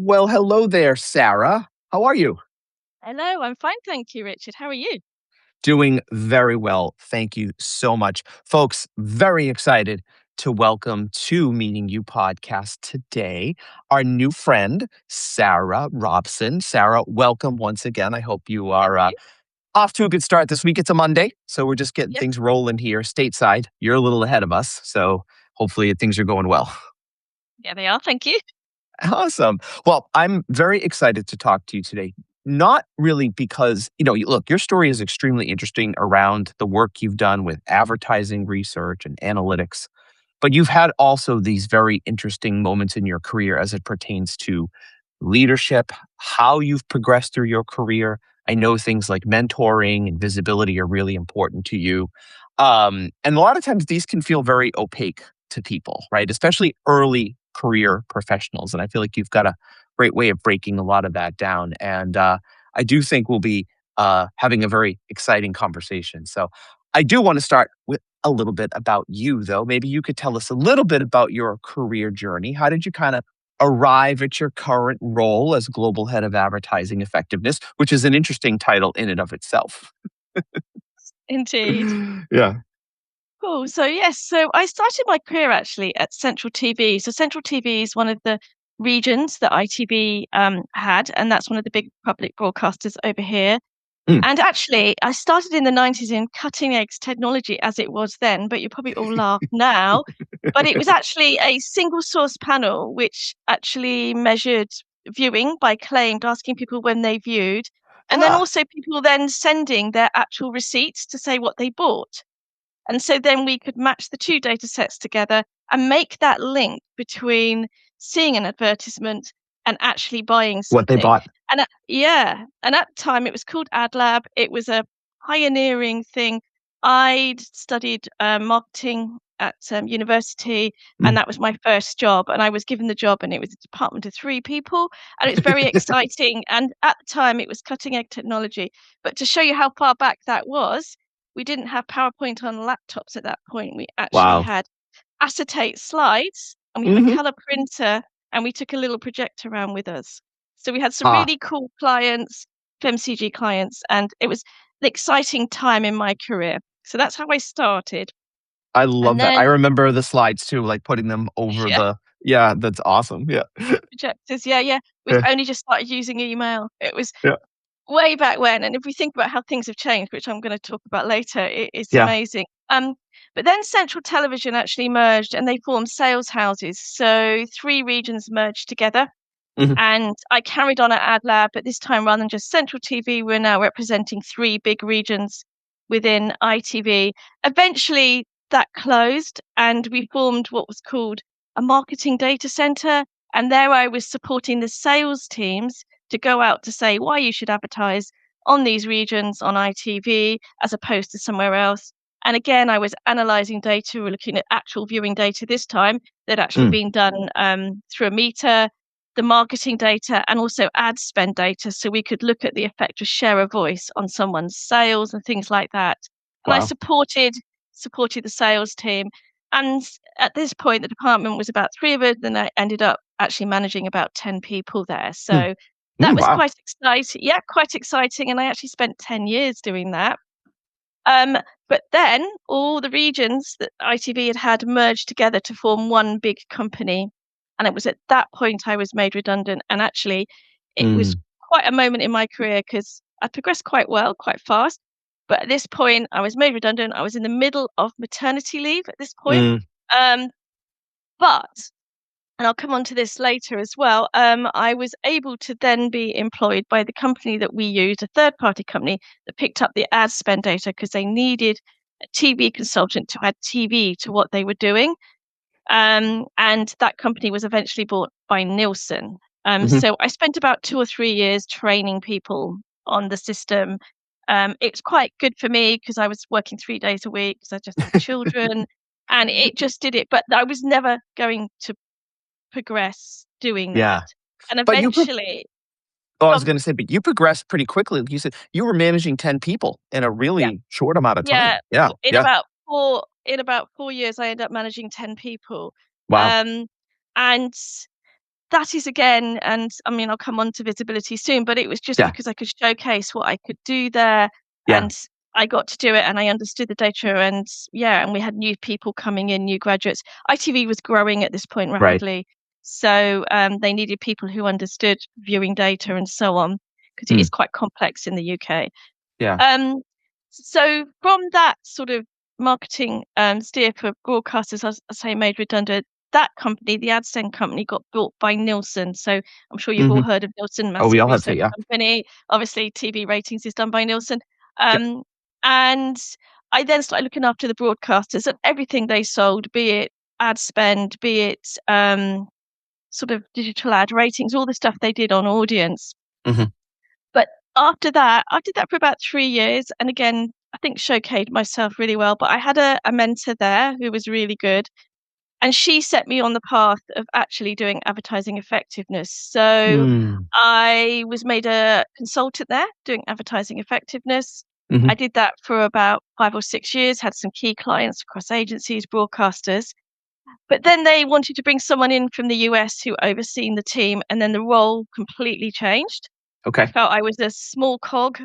Well, hello there, Sarah. How are you? Hello, I'm fine, thank you, Richard. How are you? Doing very well. Thank you so much. Folks, very excited to welcome to Meeting You podcast today our new friend, Sarah Robson. Sarah, welcome once again. I hope you Thank are you. off to a good start this week. It's a Monday, so we're just getting Yes, things rolling here stateside. You're a little ahead of us, so hopefully things are going well. yeah, they are. Thank you. Awesome. Well, I'm very excited to talk to you today. Not really because, look, your story is extremely interesting around the work you've done with advertising research and analytics, but you've had also these very interesting moments in your career as it pertains to leadership, how you've progressed through your career. I know things like mentoring and visibility are really important to you. And a lot of times these can feel very opaque to people, right? Especially early career professionals. And I feel like you've got a great way of breaking a lot of that down. And I do think we'll be having a very exciting conversation. So I do want to start with a little bit about you, though. Maybe you could tell us a little bit about your career journey. How did you kind of arrive at your current role as global head of advertising effectiveness, which is an interesting title in and of itself? Indeed. Yeah. Cool. So yes, so I started my career actually at Central TV. So Central TV is one of the regions that ITV had, and that's one of the big public broadcasters over here. Mm. And actually, I started in the 90s in cutting edge technology as it was then, but you probably all laugh now. But it was actually a single source panel which actually measured viewing by claimed, asking people when they viewed, and then Ah, also people then sending their actual receipts to say what they bought. And so then we could match the two data sets together and make that link between seeing an advertisement and actually buying what they something. bought. And at the time it was called AdLab. It was a pioneering thing. I'd studied marketing at university, and Mm. that was my first job. And I was given the job, and it was a department of three people, and it was very exciting. And at the time, it was cutting edge technology. But to show you how far back that was, we didn't have PowerPoint on laptops at that point. We actually Wow. had acetate slides and we had a Hmm. color printer and we took a little projector around with us. So we had some Ah, really cool clients, FMCG clients, and it was an exciting time in my career. So that's how I started. I And love that. I then, remember the slides too, like putting them over yeah, yeah, that's awesome. Yeah. projectors. Yeah, yeah. We've Yeah. only just started using email. It was Yeah. way back when. And if we think about how things have changed, which I'm going to talk about later, it's Yeah. amazing. But then Central Television actually merged and they formed sales houses. So three regions merged together. Mhm. And I carried on at AdLab, but this time rather than just Central TV, we're now representing three big regions within ITV. Eventually, that closed, and we formed what was called a marketing data center. And there I was supporting the sales teams to go out to say why you should advertise on these regions on ITV as opposed to somewhere else. And again, I was analyzing data, we're looking at actual viewing data this time that actually Mm. been done through a meter, the marketing data, and also ad spend data. So we could look at the effect of share of voice on someone's sales and things like that. And I Wow. supported the sales team. And at this point, the department was about three of us, and I ended up actually managing about 10 people there. Mm. So that was Wow. quite exciting. Yeah, quite exciting. And I actually spent 10 years doing that. Um, but then all the regions that ITV had merged together to form one big company. And it was at that point I was made redundant. And actually, it was Mm. quite a moment in my career because I progressed quite well, quite fast. But at this point, I was made redundant. I was in the middle of maternity leave at this point. Mm. Um, but and I'll come on to this later as well. I was able to then be employed by the company that we used, a third party company that picked up the ad spend data because they needed a TV consultant to add TV to what they were doing. And that company was eventually bought by Nielsen. Mhm. So I spent about 2 or 3 years training people on the system. It's quite good for me because I was working 3 days a week because I just had children and it just did it. But I was never going to progress doing Yeah. that. And But eventually, I was um, gonna say, but you progressed pretty quickly. You said you were managing 10 people in a yeah, really short amount of yeah, time. Yeah. Yeah. in about 4 years, I ended up managing 10 people. Wow. Um, and that is again, and I mean, I'll come on to visibility soon, but it was just Yeah. because I could showcase what I could do there, Yeah. and I got to do it, and I understood the data, and yeah, and we had new people coming in, new graduates. ITV was growing at this point Right. rapidly, so they needed people who understood viewing data and so on, because it Mm. is quite complex in the UK. Yeah. Um, so from that sort of marketing steer for broadcasters, as I say, made redundant, that company, the AdSend company, got bought by Nielsen. So I'm sure you've all Mhm. heard of Nielsen, Oh, we massive all have to, research yeah. company. Obviously, TV ratings is done by Nielsen. Yep. Um, and I then started looking after the broadcasters and everything they sold, be it ad spend, be it sort of digital ad ratings, all the stuff they did on audience. Mhm. But after that, I did that for about 3 years, and again, I think showcased myself really well, but I had a mentor there who was really good, and she set me on the path of actually doing advertising effectiveness. So, Mm. I was made a consultant there doing advertising effectiveness. Mhm. I did that for about 5 or 6 years, had some key clients across agencies, broadcasters, but then they wanted to bring someone in from the US who overseen the team, and then the role completely changed. I Okay. felt I was a small cog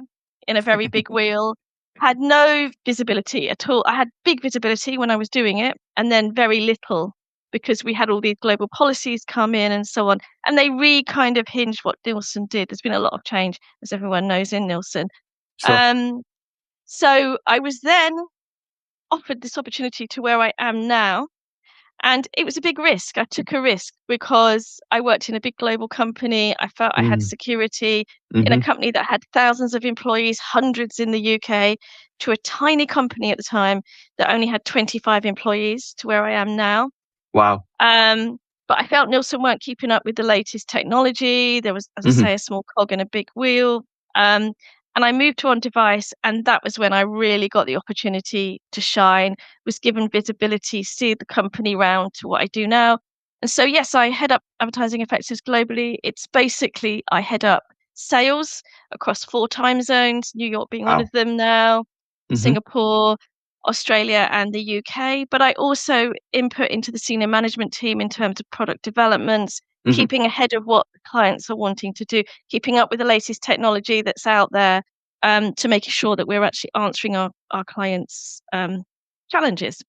in a very big wheel, had no visibility at all. I had big visibility when I was doing it, and then very little because we had all these global policies come in and so on. And they kind of hinged what Nielsen did. There's been a lot of change, as everyone knows, in Nielsen. Sure. Um, so I was then offered this opportunity to where I am now, and it was a big risk. I took a risk because I worked in a big global company. I felt I had Mm. security in a Mhm. company that had thousands of employees, hundreds in the UK, to a tiny company at the time that only had 25 employees to where I am now. Wow. Um, but I felt Nielsen weren't keeping up with the latest technology. There was, as I Mhm. say, a small cog in a big wheel. Um, and I moved to on device, and that was when I really got the opportunity to shine, was given visibility, steered the company round to what I do now. And so, yes, I head up advertising effectiveness globally. It's basically I head up sales across 4 time zones, New York being one Wow. of them now, Mhm. Singapore, Australia and the UK, but I also input into the senior management team in terms of product developments, Mhm. keeping ahead of what the clients are wanting to do, keeping up with the latest technology that's out there, to making sure that we're actually answering our clients' challenges.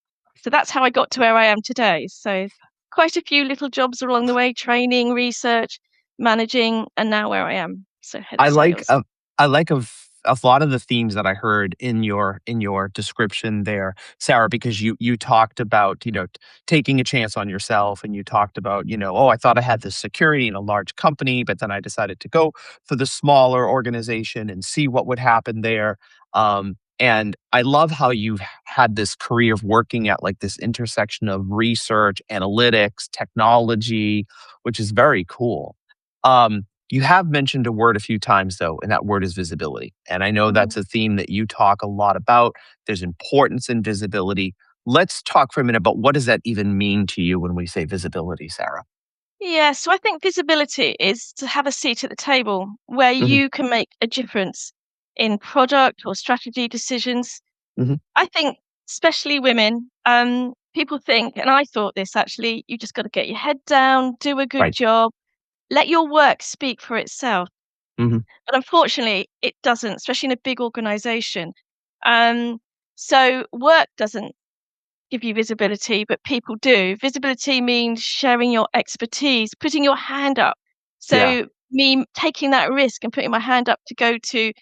So that's how I got to where I am today. So quite a few little jobs along the way, training, research, managing, and now where I am. So head of I like, sales. I like a lot of the themes that I heard in your description there, Sarah, because you talked about, taking a chance on yourself, and you talked about, "Oh, I thought I had this security in a large company, but then I decided to go for the smaller organization and see what would happen there." And I love how you've had this career of working at, like, this intersection of research, analytics, technology, which is very cool. You have mentioned a word a few times though, and that word is visibility. And I know Mhm. that's a theme that you talk a lot about. There's importance in visibility. Let's talk for a minute about what does that even mean to you when we say visibility, Sarah? Yeah, so I think visibility is to have a seat at the table where Mhm. you can make a difference in product or strategy decisions. Mhm. I think, especially women, people think, and I thought this actually, you just got to get your head down, do a good Right. job, let your work speak for itself. Mhm. But unfortunately, it doesn't, especially in a big organization. Um, so work doesn't give you visibility, but people do. Visibility means sharing your expertise, putting your hand up. Yeah. So me taking that risk and putting my hand up to go to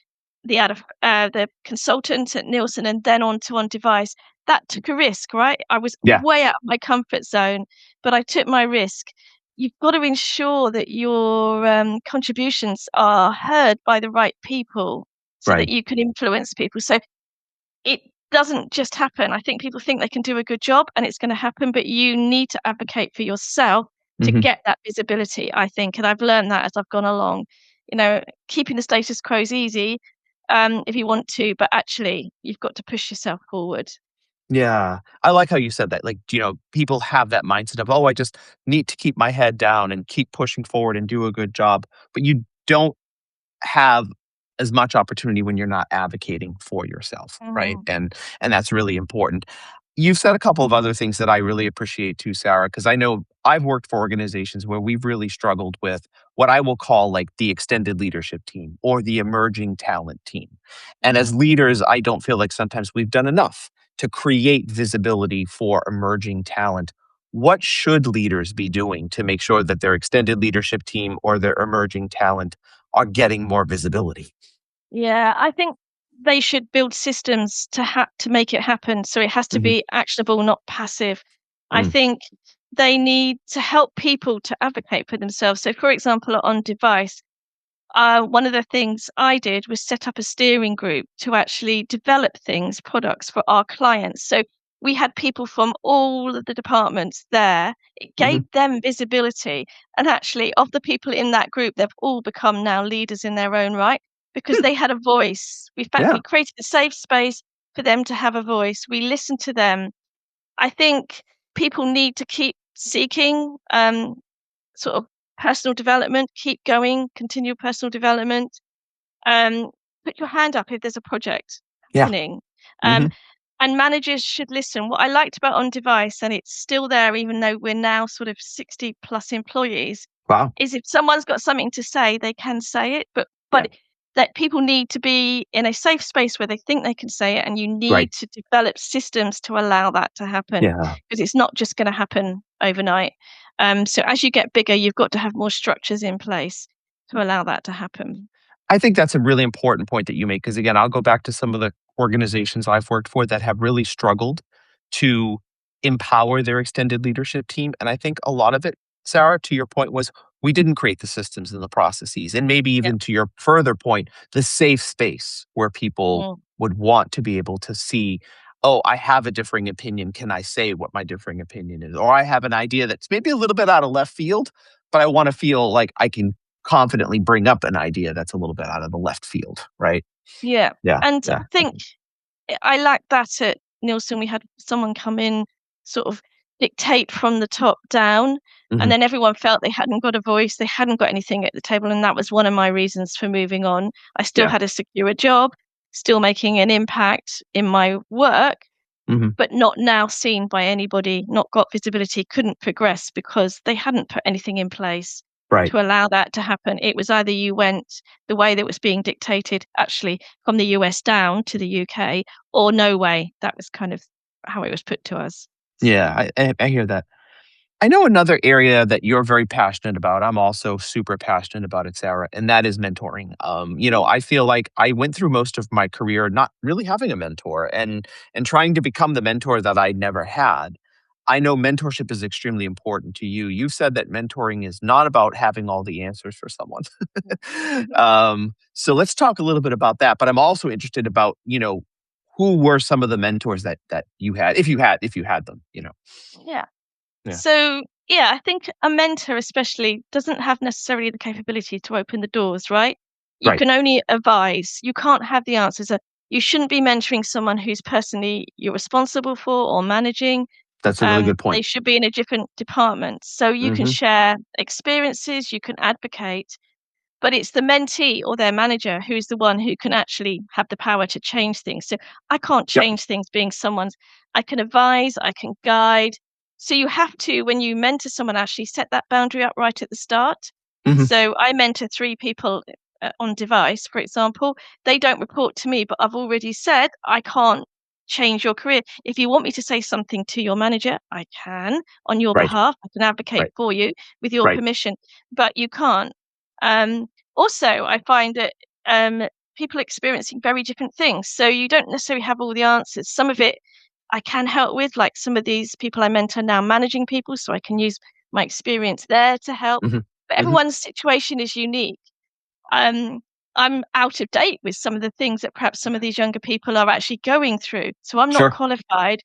the consultant at Nielsen and then on to on device, that took a risk, right? I was Yeah. way out of my comfort zone, but I took my risk. You've got to ensure that your contributions are heard by the right people so that Right. you can influence people. So it doesn't just happen. I think people think they can do a good job and it's gonna happen, but you need to advocate for yourself to Mhm. get that visibility, I think, and I've learned that as I've gone along. You know, keeping the status quo is easy, if you want to, but actually you've got to push yourself forward. Yeah. I like how you said that. Like, people have that mindset of, "Oh, I just need to keep my head down and keep pushing forward and do a good job." But you don't have as much opportunity when you're not advocating for yourself, right? Mhm. And that's really important. You've said a couple of other things that I really appreciate too, Sarah, because I know I've worked for organizations where we've really struggled with what I will call like the extended leadership team or the emerging talent team. And as leaders, I don't feel like sometimes we've done enough to create visibility for emerging talent. What should leaders be doing to make sure that their extended leadership team or their emerging talent are getting more visibility? Yeah, I think they should build systems to make it happen. So it has to Hmm. be actionable, not passive. I Mm, think they need to help people to advocate for themselves. So, for example, on device, one of the things I did was set up a steering group to actually develop things, products for our clients. So we had people from all of the departments there. It gave mhm. them visibility. And actually, of the people in that group, they've all become now leaders in their own right because Hmm, they had a voice. In fact, yeah, we created a safe space for them to have a voice. We listened to them. I think people need to keep seeking sort of personal development, keep going, continue personal development. Um, Put your hand up if there's a project yeah. happening. Um, Hmm. and managers should listen. What I liked about On Device, and it's still there even though we're now sort of 60 plus employees, Wow. is if someone's got something to say, they can say it, Yeah. but that people need to be in a safe space where they think they can say it, and you Right. need to develop systems to allow that to happen Yeah. because it's not just going to happen overnight. So as you get bigger, you've got to have more structures in place to allow that to happen. I think that's a really important point that you make because again, I'll go back to some of the organizations I've worked for that have really struggled to empower their extended leadership team. And I think a lot of it, Sarah, to your point, was we didn't create the systems and the processes. And maybe Yeah. even to your further point, the safe space where people Mm. would want to be able to see, oh, I have a differing opinion. Can I say what my differing opinion is? Or I have an idea that's maybe a little bit out of left field, but I want to feel like I can confidently bring up an idea that's a little bit out of the left field, right? Yeah. Yeah, And yeah. I think I like that at Nielsen. We had someone come in, sort of dictate from the top down, and Mhm. then everyone felt they hadn't got a voice, they hadn't got anything at the table, and that was one of my reasons for moving on. I still Yeah. had a secure job, still making an impact in my work, Mhm. but not now seen by anybody, not got visibility, couldn't progress because they hadn't put anything in place Right. to allow that to happen. It was either you went the way that was being dictated, actually from the US down to the UK, or no way. That was kind of how it was put to us. Yeah, I hear that. I know another area that you're very passionate about. I'm also super passionate about it, Sarah, and that is mentoring. I feel like I went through most of my career not really having a mentor and trying to become the mentor that I never had. I know mentorship is extremely important to you. You've said that mentoring is not about having all the answers for someone. So let's talk a little bit about that. But I'm also interested about, who were some of the mentors that you had, if you had them. Yeah. Yeah. So, yeah, I think a mentor especially doesn't have necessarily the capability to open the doors, right? You Right. can only advise. You can't have the answers. You shouldn't be mentoring someone who's personally you're responsible for or managing. That's a really good They point. should be in a different department. So you can Mhm. share experiences, you can advocate, but it's the mentee or their manager who's the one who can actually have the power to change things. So I can't Yep. change things being someone's. I can advise, I can guide. So you have to, when you mentor someone, actually set that boundary up right at the start. Mhm. So I mentor three people on device, for example. They don't report to me, but I've already said I can't change your career. If you want me to say something to your manager, I can on your Right. behalf. I can advocate Right. for you with your Right. permission, but you can't. Um, Also, I find that people are experiencing very different things. So you don't necessarily have all the answers. Some of it I can help with, like some of these people I mentor now managing people, so I can use my experience there to help. Mhm. But Mhm. everyone's situation is unique. um, I'm out of date with some of the things that perhaps some of these younger people are actually going through. So I'm not Sure. qualified,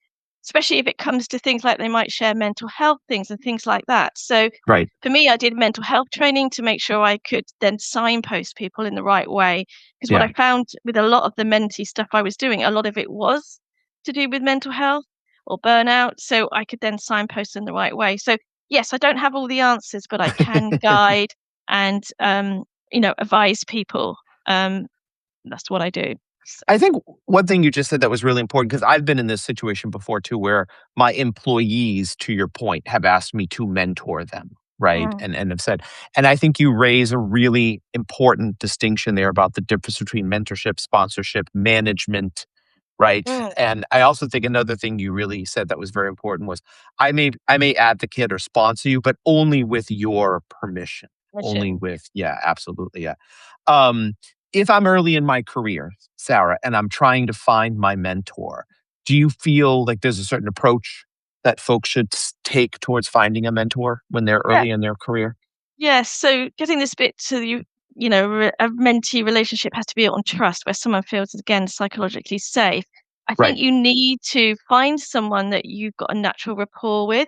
especially if it comes to things like they might share mental health things and things like that. So Right. for me, I did mental health training to make sure I could then signpost people in the right way. Because what Yeah. I found with a lot of the mentee stuff I was doing, a lot of it was to do with mental health or burnout. So I could then signpost in the right way. So yes, I don't have all the answers, but I can guide and advise people. That's what I do. I think one thing you just said that was really important because I've been in this situation before too, where my employees, to your point, have asked me to mentor them, right? Mm, And have said, and I think you raise a really important distinction there about the difference between mentorship, sponsorship, management, right? mm, And I also think another thing you really said that was very important was I may advocate or sponsor you, but only with your permission. Only mission. with, yeah, absolutely. Yeah. Um, if I'm early in my career, Sarah, and I'm trying to find my mentor, do you feel like there's a certain approach that folks should take towards finding a mentor when they're Yeah. early in their career? Yes, so getting this bit to a mentee relationship has to be built on trust, where someone feels again psychologically safe. I think Right. you need to find someone that you've got a natural rapport with,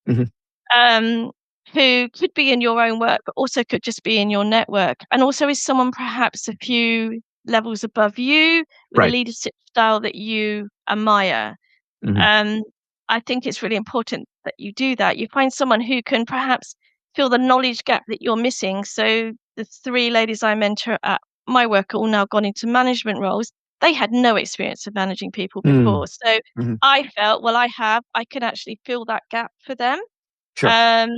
Mhm. um, who could be in your own work, but also could just be in your network, and also is someone perhaps a few levels above you with a Right. leadership style that you admire. Mhm. Um, I think it's really important that you do that. You find someone who can perhaps fill the knowledge gap that you're missing. So the three ladies I mentor at my work are all now gone into management roles. They had no experience of managing people Mm. before. So Mhm. I felt, well, I can actually fill that gap for them. Sure. Um,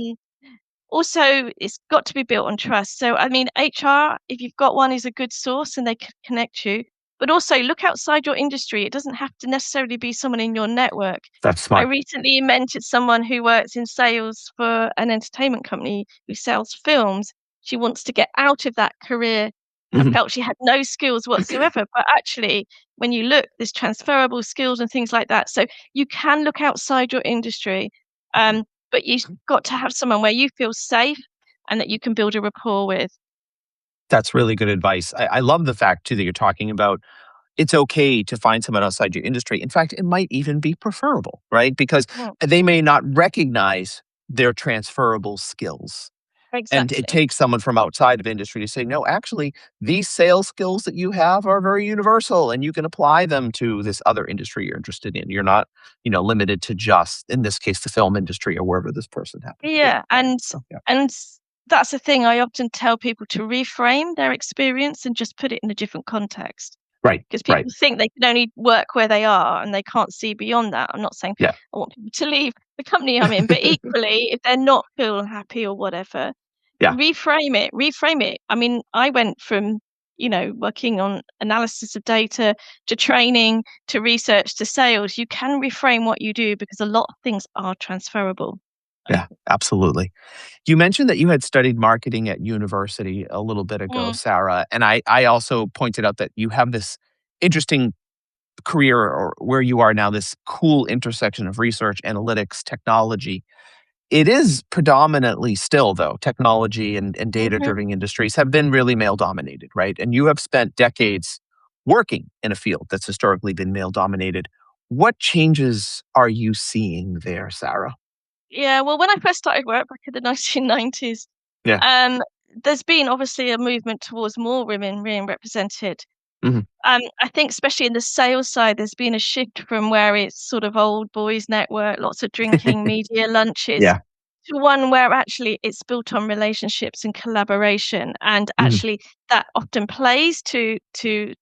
Also, it's got to be built on trust. So, I mean, HR, if you've got one, is a good source and they can connect you. But also look outside your industry. It doesn't have to necessarily be someone in your network. That's I smart. recently mentored someone who works in sales for an entertainment company who sells films. She wants to get out of that career and Mhm. felt she had no skills whatsoever. But actually, when you look, there's transferable skills and things like that. So you can look outside your industry. Um, but you've got to have someone where you feel safe and that you can build a rapport with. That's really good advice. I love the fact too that you're talking about it's okay to find someone outside your industry. In fact, it might even be preferable, right? Because Mm, they may not recognize their transferable skills. And it exactly. takes someone from outside of industry to say, no, actually, these sales skills that you have are very universal and you can apply them to this other industry you're interested in. You're not, limited to just, in this case, the film industry or wherever this person happened to be. Yeah, Right. and So, yeah. and that's the thing. I often tell people to reframe their experience and just put it in a different context. Right. Because Right. people think they can only work where they are and they can't see beyond that. I'm not saying Yeah. I want people to leave the company I'm in, but equally, if they're not feeling happy or whatever, Yeah. reframe it. I mean, I went from, working on analysis of data to training to research to sales. You can reframe what you do because a lot of things are transferable. Yeah. Absolutely. You mentioned that you had studied marketing at university a little bit ago, Mm, Sarah. And I also pointed out that you have this interesting career or where you are now, this cool intersection of research, analytics, technology. It is predominantly still, though, technology and data mhm. driven industries have been really male dominated, right? And you have spent decades working in a field that's historically been male dominated. What changes are you seeing there, Sarah? Yeah, well, when I first started work back in the 1990s, Yeah. um, there's been obviously a movement towards more women being represented. Mhm. I think especially in the sales side, there's been a shift from where it's sort of old boys network, lots of drinking, media lunches, Yeah. to one where actually it's built on relationships and collaboration, and Mhm. actually that often plays to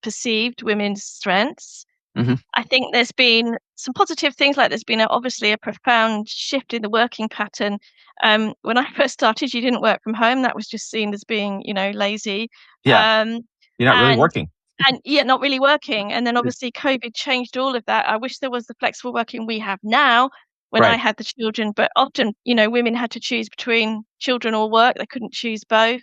perceived women's strengths. Mhm. I think there's been some positive things, like there's been obviously a profound shift in the working pattern. When I first started, you didn't work from home; that was just seen as being, lazy. Yeah. Um, You're not really and working. yeah, not really working. And then obviously COVID changed all of that. I wish there was the flexible working we have now when I Right. had the children, but often, women had to choose between children or work. They couldn't choose both.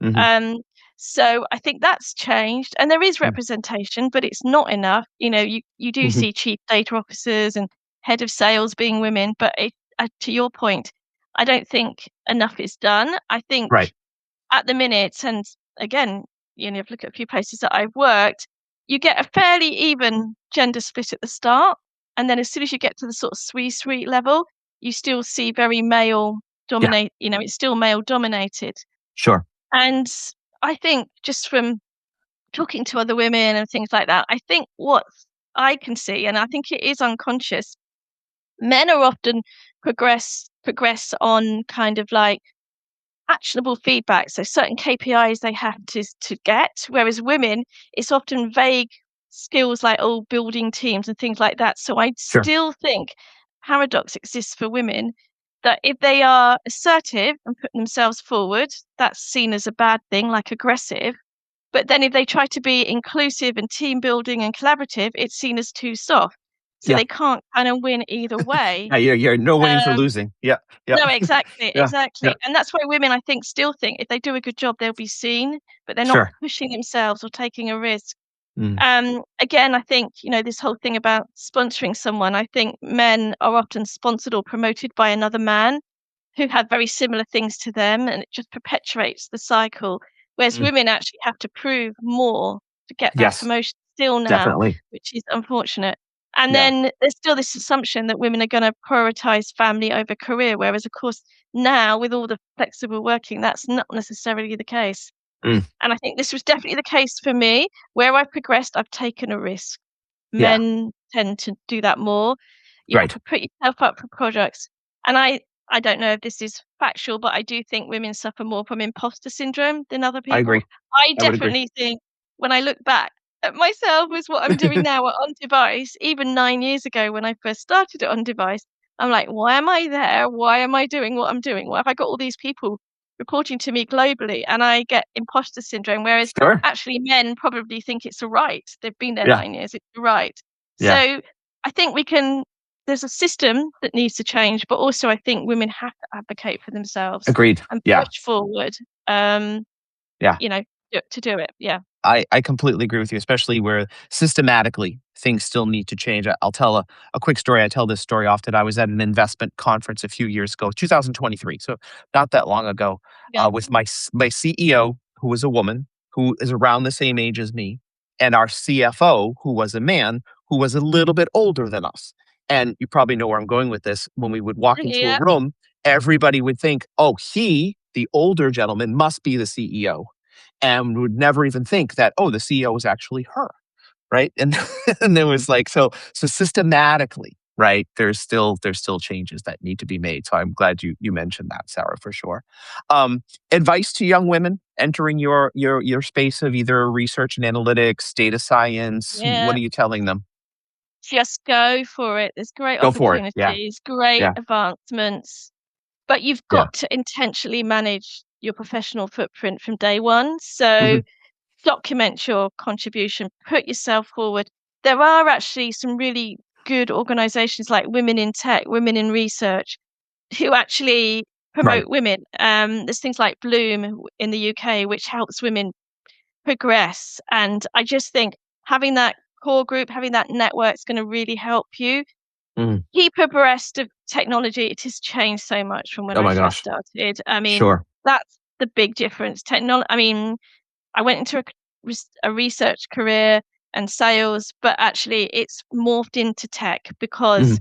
Mhm. Um, so I think that's changed, and there is Mm. representation, but it's not enough. You do Mhm. see chief data officers and head of sales being women, but to your point, I don't think enough is done. I think Right. at the minute, and again, if you look at a few places that I've worked, you get a fairly even gender split at the start, and then as soon as you get to the sort of suite level, you still see very male Yeah. dominate. It's still male dominated. Sure. And I think just from talking to other women and things like that, I think what I can see, and I think it is unconscious, men are often progress on kind of like actionable feedback. So certain KPIs they have to get, whereas women, it's often vague skills like, oh, building teams and things like that. So I Sure. still think paradox exists for women that if they are assertive and put themselves forward, that's seen as a bad thing, like aggressive. But then if they try to be inclusive and team building and collaborative, it's seen as too soft. So Yeah. they can't kind of win either way. Yeah, you're no winning for Um, losing. Yeah. Yeah. no, exactly, Yeah. Yeah. exactly. And that's why women, I think, still think if they do a good job, they'll be seen, but they're not Sure. pushing themselves or taking a risk. Mm. Again, I think, this whole thing about sponsoring someone, I think men are often sponsored or promoted by another man who have very similar things to them, and it just perpetuates the cycle. Whereas Mm. women actually have to prove more to get that Yes, promotion still now, definitely. which is unfortunate. And Yeah. then there's still this assumption that women are going to prioritize family over career, whereas, of course, now with all the flexible working, that's not necessarily the case. Mm. And I think this was definitely the case for me. Where I've progressed, I've taken a risk. Yeah. Men tend to do that more. You have Right. to put yourself up for projects. And I don't know if this is factual, but I do think women suffer more from imposter syndrome than other I people. agree. I I would agree. definitely think when I look back at myself with what I'm doing now at On Device, even 9 years ago when I first started at On Device, I'm like, why am I there? Why am I doing what I'm doing? Why have I got all these people reporting to me globally? And I get imposter syndrome, whereas Sure. actually men probably think it's all right. They've been there Yeah. 9 years, it's all right. Yeah. So I think there's a system that needs to change, but also I think women have to advocate for themselves Agreed. and Yeah. push forward, um, Yeah. you know, to do it. Yeah. I completely agree with you, especially where systematically things still need to change. I'll tell a quick story. I tell this story often. I was at an investment conference a few years ago, 2023, so not that long ago, Yeah. with my CEO, who was a woman, who is around the same age as me, and our CFO, who was a man, who was a little bit older than us. And you probably know where I'm going with this. When we would walk into a Yeah. room, everybody would think, "Oh, he, the older gentleman, must be the CEO." And would never even think that, oh, the CEO was actually her, right? And and there was like so systematically, right? There's still changes that need to be made. So I'm glad you mentioned that, Sarah, for sure. Advice to young women entering your space of either research and analytics, data science. What Yeah. are you telling them? Just go for it. There's great Go for it. Yeah, opportunities, great yeah, advancements, but you've yeah. got to intentionally manage your professional footprint from day one. So Hmm. document your contribution, put yourself forward. There are actually some really good organizations like Women in Tech, Women in Research, who actually Right. promote women. There's things like Bloom in the UK, which helps women progress. And I just think having that core group, having that network is going to really help you Mm. keep abreast of technology. It has changed so much from when Oh I my first gosh. started. I mean, Sure. that's the big difference. I mean, I went into a research career and sales, but actually it's morphed into tech because,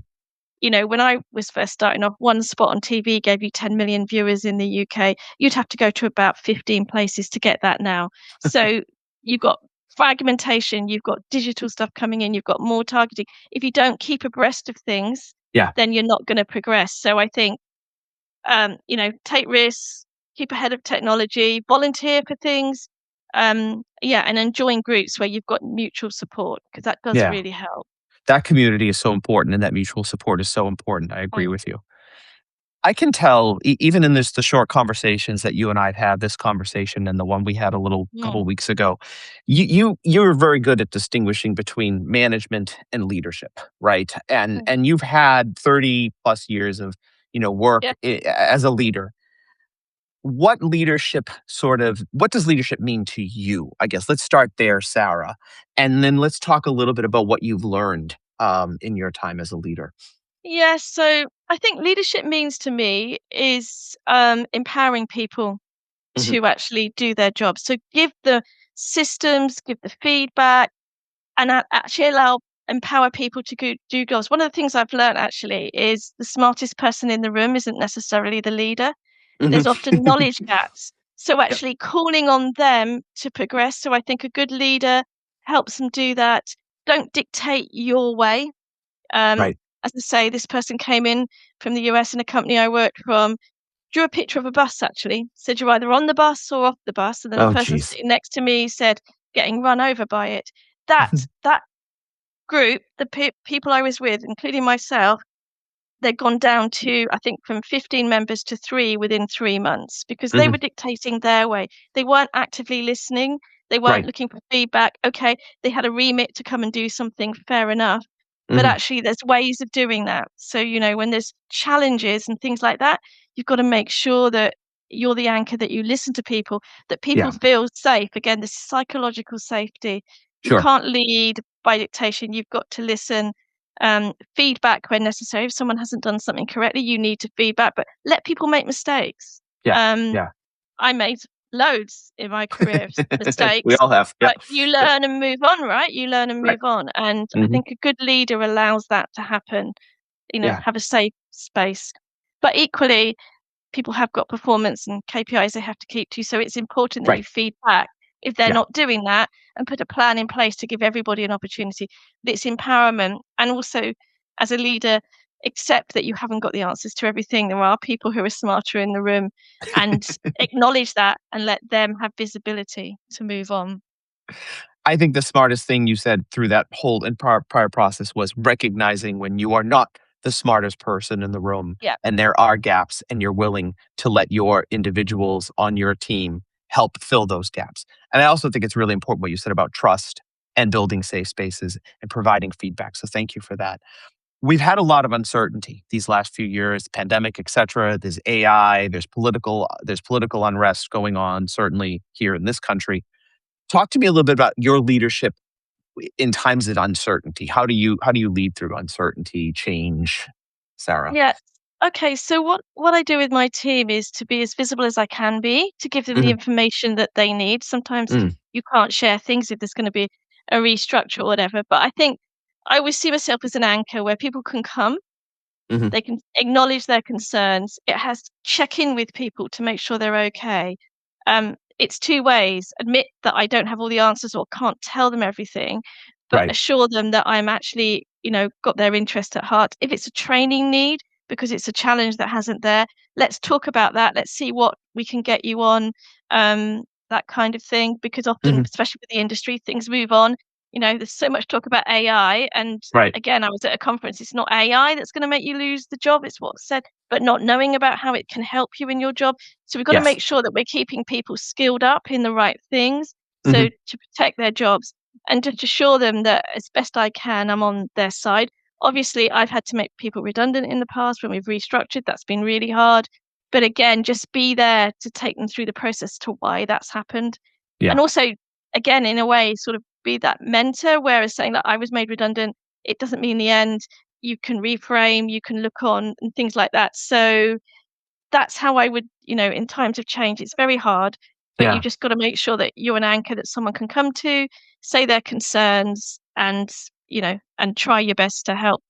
Hmm. when I was first starting off, one spot on TV gave you 10 million viewers in the UK. You'd have to go to about 15 places to get that now. So you've got fragmentation, you've got digital stuff coming in, you've got more targeting. If you don't keep abreast of things, Yeah. then you're not going to progress. So I think take risks, keep ahead of technology, volunteer for things. Yeah, and join groups where you've got mutual support because that does Yeah. really help. That community is so important, and that mutual support is so important. I agree Mm, with you. I can tell even in the short conversations that you and I have had, this conversation and the one we had a little couple mm, of weeks ago, you're very good at distinguishing between management and leadership, right? And mm. and you've had 30 plus years of work Yeah. as a leader. What does leadership mean to you? I guess let's start there, Sarah, and then let's talk a little bit about what you've learned in your time as a leader. Yeah, so I think leadership means to me is empowering people Hmm. to actually do their job. So give the systems, give the feedback, and actually empower people to do jobs. One of the things I've learned actually is the smartest person in the room isn't necessarily the leader. Hmm. There's often knowledge gaps. So Yep. actually calling on them to progress. So I think a good leader helps them do that. Don't dictate your way. Um, Right. as I say, this person came in from the US in a company I worked from, drew a picture of a bus actually, said you're either on the bus or off the bus. And then the Oh, person geez. sitting next to me said, getting run over by it. that group, the people I was with, including myself, they'd gone down to, I think, from 15 members to three within 3 months because they Hmm. were dictating their way. They weren't actively listening. They weren't Right. looking for feedback. Okay, they had a remit to come and do something, fair enough. But Hmm. actually, there's ways of doing that. So, when there's challenges and things like that, you've got to make sure that you're the anchor, that you listen to people, that people Yeah. feel safe. Again, this psychological safety. You Sure. can't lead by dictation. You've got to listen, feedback when necessary. If someone hasn't done something correctly, you need to feedback, but let people make mistakes. Yeah. Um, Yeah. I made loads in my career of We mistakes, all have. Yep. but you Yep. learn and move on, right? You learn and Right. move on. And I Hmm. think a good leader allows that to happen, Yeah. have a safe space. But equally, people have got performance and KPIs they have to keep to. So it's important that you Right. feed back if they're Yeah. not doing that and put a plan in place to give everybody an opportunity. It's empowerment. And also, as a leader, accept that you haven't got the answers to everything. There are people who are smarter in the room and acknowledge that and let them have visibility to move on. I think the smartest thing you said through that whole and prior process was recognizing when you are not the smartest person in the room Yeah. and there are gaps and you're willing to let your individuals on your team help fill those gaps. And I also think it's really important what you said about trust and building safe spaces and providing feedback. So thank you for that. We've had a lot of uncertainty these last few years, pandemic, et cetera. There's AI, there's political unrest going on, certainly here in this country. Talk to me a little bit about your leadership in times of uncertainty. How do you lead through uncertainty, change, Sarah? Yeah. Okay, so what I do with my team is to be as visible as I can be, to give them the Mhm. information that they need. Sometimes Mm. you can't share things if there's going to be a restructure or whatever, but I think I always see myself as an anchor where people can come, Mhm. they can acknowledge their concerns. It has check in with people to make sure they're okay. It's two ways. Admit that I don't have all the answers or can't tell them everything, but Right. assure them that I'm actually, got their interest at heart. If it's a training need because it's a challenge that hasn't there, let's talk about that. Let's see what we can get you on, that kind of thing. Because often, Mhm. especially with the industry, things move on. There's so much talk about AI, and Right. again, I was at a conference. It's not AI that's going to make you lose the job. It's what's said, but not knowing about how it can help you in your job. So we've got to Yes. make sure that we're keeping people skilled up in the right things. Mhm. So to protect their jobs and to assure them that as best I can, I'm on their side. Obviously, I've had to make people redundant in the past when we've restructured. That's been really hard. But again, just be there to take them through the process to why that's happened. And Yeah. also, again, in a way, sort of be that mentor, whereas saying that I was made redundant, it doesn't mean the end. You can reframe, you can look on and things like that. So that's how I would, in times of change, it's very hard, but you Yeah. just got to make sure that you're an anchor that someone can come to, say their concerns, and try your best to help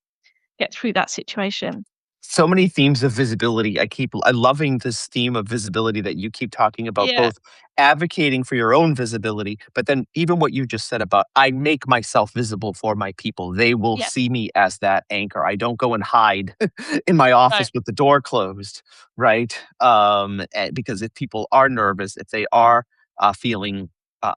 get through that situation. So many themes of visibility. I loving this theme of visibility that you keep talking about, Yeah. both advocating for your own visibility, but then even what you just said about I make myself visible for my people. They will Yeah. see me as that anchor. I don't go and hide in my No. office with the door closed, right? Because if people are nervous, if they are feeling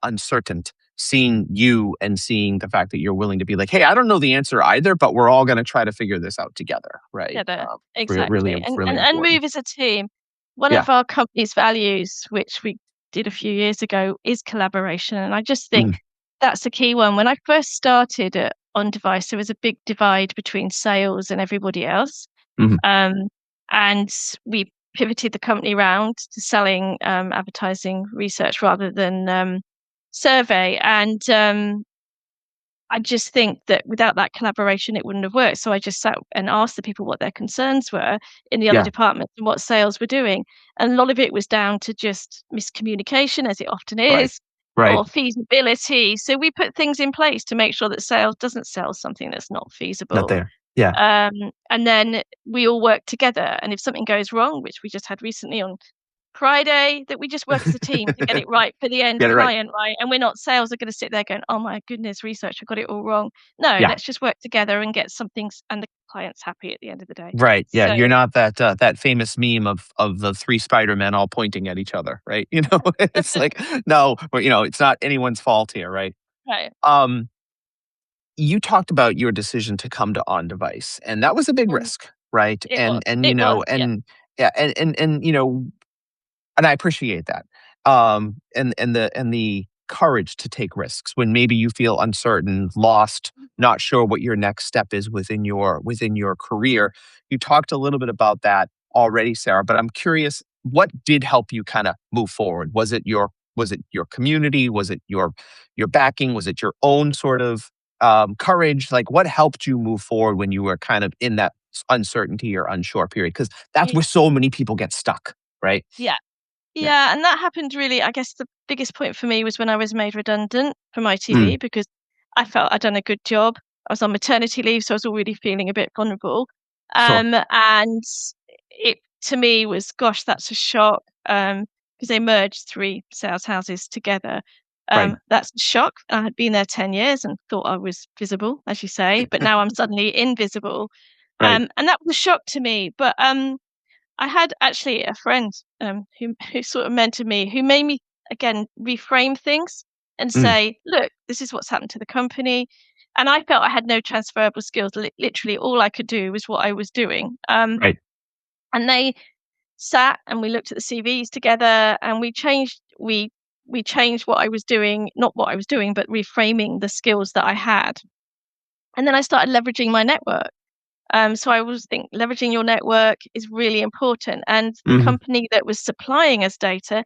uncertain, seeing you and seeing the fact that you're willing to be like, hey, I don't know the answer either, but we're all going to try to figure this out together, right? Together. Really, Exactly. And really and and important. move as a team. One Yeah. of our company's values, which we did a few years ago, is collaboration. And I just think Mhm. that's the key one. When I first started at On Device, there was a big divide between sales and everybody else. Mhm. Um, and we pivoted the company around to selling advertising research rather than survey. And I just think that without that collaboration, it wouldn't have worked. So I just sat and asked the people what their concerns were in the other Yeah. departments and what sales were doing. And a lot of it was down to just miscommunication, as it often Right. is, Right. or feasibility. So we put things in place to make sure that sales doesn't sell something that's not Not feasible. there. Yeah. And then we all work together. And if something goes wrong, which we just had recently on Friday, that we just work as a team to get it right for the end Get it right. client, right? And we're not sales are going to sit there going, "Oh my goodness, research, I got it all wrong." No, Yeah. let's just work together and get something, and the client's happy at the end of the day. Right. Yeah. So You're not that famous meme of the three Spider-Men all pointing at each other, right? It's like, no, but it's not anyone's fault here, right? right, Um, you talked about your decision to come to On Device, and that was a big Mm, risk, right? it was. You It know, was, yeah. and yeah, you know, and I appreciate that. And the courage to take risks when maybe you feel uncertain, lost, Mhm. not sure what your next step is within your career. You talked a little bit about that already, Sarah, but I'm curious, what did help you kind of move forward? Was it your community? Was it your backing? Was it your own sort of courage? Like, what helped you move forward when you were kind of in that uncertainty or unsure period? Because that's Y where so many people get stuck, right? yeah. Yeah. Yeah, and that happened really I guess the biggest point for me was when I was made redundant from Mm, ITV because I felt I'd done a good job. I was on maternity leave, so I was already feeling a bit vulnerable. sure. And it to me was, gosh, that's a shock. Because they merged three sales houses together. Right. That's a shock. I had been there 10 years and thought I was visible, as you say, but now I'm suddenly invisible. Right. And that was a shock to me. But I had actually a friend who sort of mentored me, who made me again reframe things and Mm, say, "Look, this is what's happened to the company." And I felt I had no transferable skills. Literally, all I could do was what I was doing. right. And they sat and we looked at the CVs together, and we changed what I was doing, not what I was doing, but reframing the skills that I had. And then I started leveraging my network. So I always think leveraging your network is really important. And the Mhm. company that was supplying us data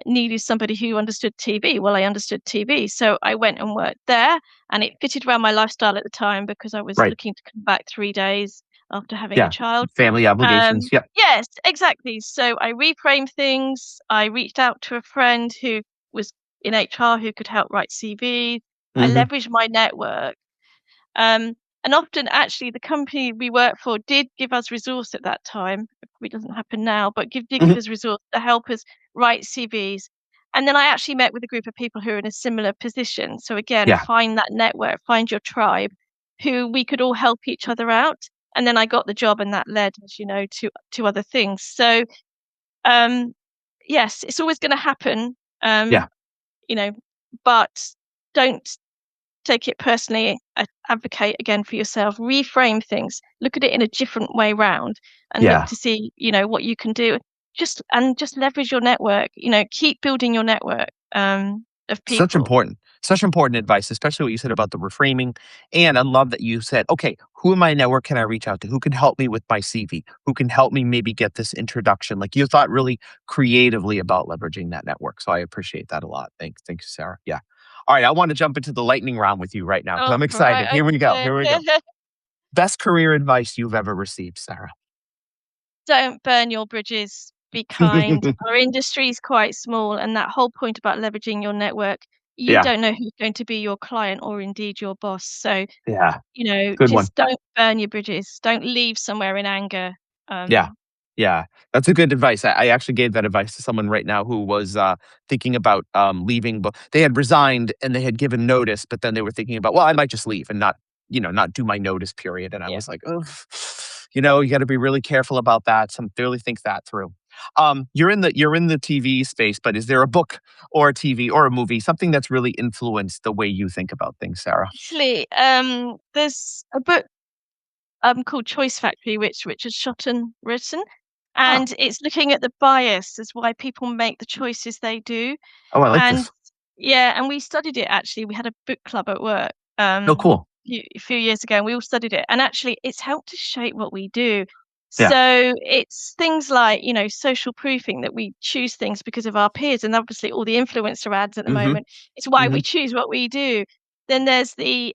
needed somebody who understood TV. Well, I understood TV. So I went and worked there, and it fitted around my lifestyle at the time because I was Right. looking to come back 3 days after having a Yeah. child. Family obligations. Yep. Yes, exactly. So I reframed things. I reached out to a friend who was in HR who could help write CVs. I Mhm. leveraged my network. Um, and often, actually, the company we worked for did give us resource at that time. It probably doesn't happen now, but did give Mhm. us resource to help us write CVs. And then I actually met with a group of people who are in a similar position. So again, Yeah. find that network, find your tribe, who we could all help each other out. And then I got the job, and that led, as you know, to other things. So um, yes, it's always going to happen. Yeah. Um, you know, but don't take it personally, advocate again for yourself, reframe things, look at it in a different way round, and look Yeah. to see, what you can do. Just leverage your network, keep building your network of Such people. important such important advice, especially what you said about the reframing, and I love that you said, "Okay, who in my network can I reach out to? Who can help me with my CV? Who can help me maybe get this introduction?" Like, you thought really creatively about leveraging that network, so I appreciate that a lot. Thank you, Sarah. Yeah. Alright, I wanna jump into the lightning round with you right now because 'cause Oh, I'm excited. right, Here we go, okay. here we go. Best career advice you've ever received, Sarah? Don't burn your bridges. Be kind. Our industry is quite small, and that whole point about leveraging your network, you Yeah, don't know who's going to be your client or indeed your boss. So, yeah. Good one. just don't burn your bridges. Don't leave somewhere in anger. Yeah. Um, Yeah. That's a good advice. I actually gave that advice to someone right now who was, thinking about, leaving, but they had resigned and they had given notice, but then they were thinking about, "Well, I might just leave and not do my notice period," and I yeah. was like, "Ugh." You gotta be really careful about that, some really think that through. You're in the TV space, but is there a book or a TV or a movie, something that's really influenced the way you think about things, Sarah? Actually, there's a book called Choice Factory, which Richard Shotton written, Oh. and it's looking at the bias as why people make the choices they do. Oh, I like And this. yeah, and we studied it actually. We had a book club at work Oh, cool. a few years ago, and we all studied it. And actually, it's helped to shape what we do. Yeah. So it's things like, social proofing that we choose things because of our peers, and obviously all the influencer ads at the Mhm. moment. It's why we Mhm. choose what we do. Then there's the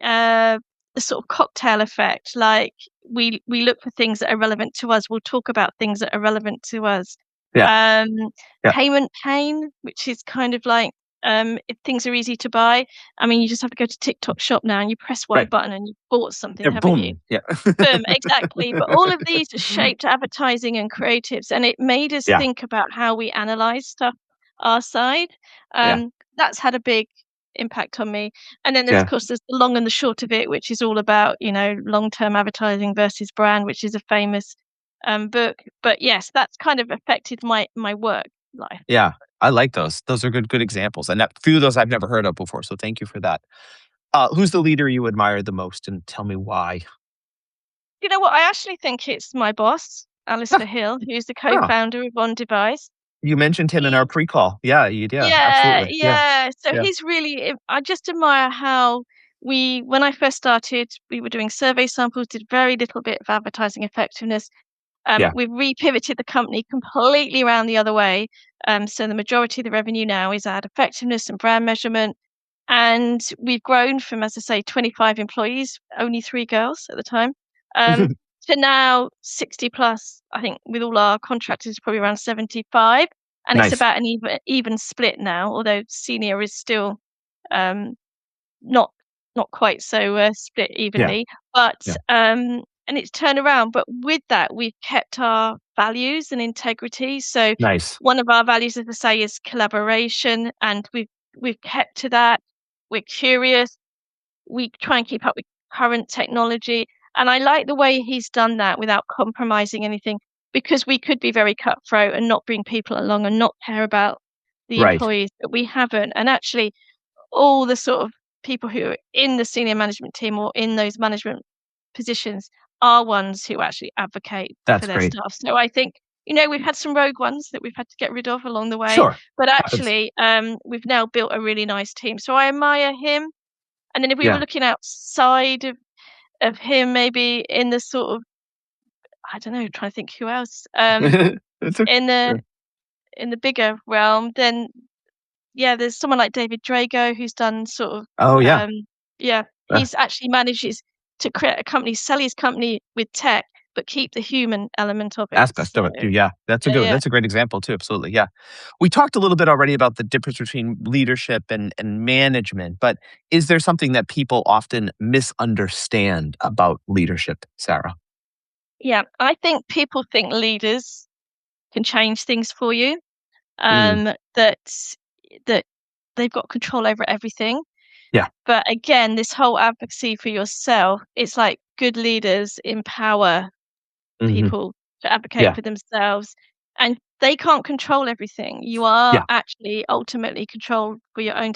sort of cocktail effect, like we look for things that are relevant to us. We'll talk about things that are relevant to us. Yeah. Um, Yeah. Payment pain, which is kind of like if things are easy to buy. I mean, you just have to go to TikTok shop now and you press one Right. button and you've bought something, Yeah, haven't you? boom. Yeah. Boom, exactly. But all of these are shaped advertising and creatives, and it made us Yeah. think about how we analyze stuff our side. Yeah. That's had a big impact on me. And then there's, of Yeah. course, there's the long and the short of it, which is all about, long-term advertising versus brand, which is a famous book. But yes, that's kind of affected my work life. Yeah. I like those. Those are good examples, and that few of those I've never heard of before, so thank you for that. Who's the leader you admire the most, and tell me why? You know what? I actually think it's my boss, Ah, Alistair Hill, who's the oh, co-founder of On Device. you mentioned him in our He pre-call. Yeah, yeah, Yeah, absolutely. Yeah, yeah. So yeah, he's really I just admire how when I first started, we were doing survey samples, did very little bit of advertising effectiveness. yeah. We've repivoted the company completely around the other way. So the majority of the revenue now is ad effectiveness and brand measurement. And we've grown from, as I say, 25 employees, only 3 girls at the time, um, to now 60 plus. I think with all our contractors, probably around 75, and it's Nice. about an even split now, although senior is still, um, not not quite so, split Yeah, evenly, but, yeah. and it's turned around, but with that, we've kept our values and integrity. So Nice. one of our values, as I say, is collaboration, and we've kept to that. We're curious, we try and keep up with current technology, and I like the way he's done that without compromising anything, because we could be very cutthroat and not bring people along and not care about the Right. employees, but we haven't, and actually all the sort of people who are in the senior management team or in those management positions are ones who actually advocate for That's their great. staff. So I think, we've had some rogue ones that we've had to get rid of along the way, Sure. but Happens. actually, we've now built a really nice team. So I admire him. And then if we were Yeah. looking outside of him, maybe in the sort of, I don't know, trying to think who else, It's a in the sure. in the bigger realm, then yeah, there's someone like David Drago who's done sort of, Oh, yeah. yeah, Uh, he's actually manages to create a company, sell his company with tech, but keep the human element of it. Aspect So, of it too, yeah. yeah, yeah, That's a great example too, absolutely, yeah. We talked a little bit already about the difference between leadership and management, but is there something that people often misunderstand about leadership, Sarah? yeah. I think people think leaders can change things for you, Mm, that that they've got control over everything. yeah, But again, this whole advocacy for yourself, it's like good leaders empower mhm, people to advocate yeah, for themselves, and they can't control everything. You are yeah, actually ultimately controlled for your own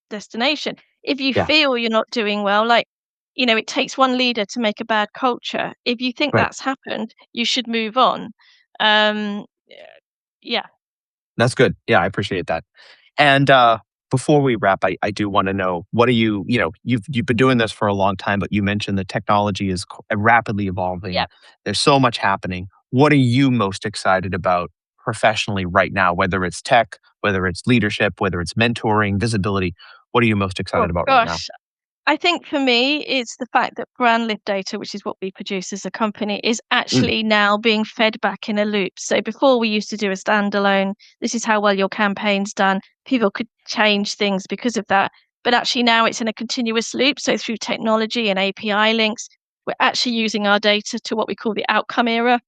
destination. If you yeah, feel you're not doing well, like, it takes one leader to make a bad culture. If you think right. that's happened, you should move on. Um, yeah, That's good. Yeah, I appreciate that. And, before we wrap, I do wanna know, what are you've been doing this for a long time, but you mentioned the technology is rapidly yeah. evolving. There's so much happening. What are you most excited about professionally right now, whether it's tech, whether it's leadership, whether it's mentoring, visibility? What are you most Oh excited about right now? gosh. I think for me, it's the fact that brand lift data, which is what we produce as a company, is Mm, actually now being fed back in a loop. So before we used to do a standalone, this is how well your campaign's done. People could change things because of that. But actually now it's in a continuous loop. So through technology and API links, we're actually using our data to what we call the outcome era,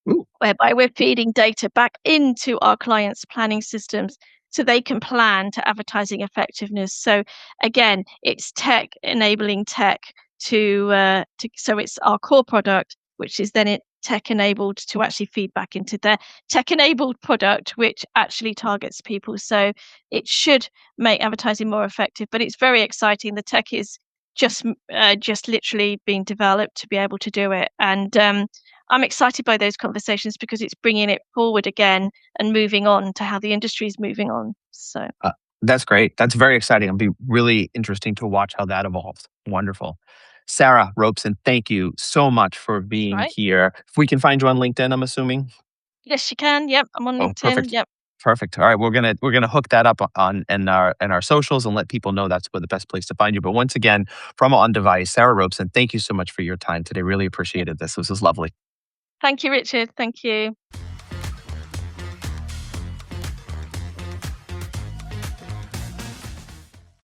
ooh, whereby we're feeding data back into our clients' planning systems so they can plan to advertising effectiveness. So again, it's tech enabling tech to so it's our core product, which is then it tech enabled to actually feed back into their tech enabled product, which actually targets people. So it should make advertising more effective. But it's very exciting. The tech is just literally being developed to be able to do it, and I'm excited by those conversations because it's bringing it forward again and moving on to how the industry is moving on. So, uh, that's great. That's very exciting. It'll be really interesting to watch how that evolves. Wonderful. Sarah Robson, thank you so much for that's being right. here. If we can find you on LinkedIn, I'm assuming? Yes, you can. Yep, I'm on Oh, LinkedIn. perfect. Yep. Perfect. All right, we're gonna hook that up on in our socials and let people know that's where the best place to find you. But once again, from On Device, Sarah Robson, thank you so much for your time today. Really Yep. appreciated this. This was lovely. Thank you, Richard. Thank you.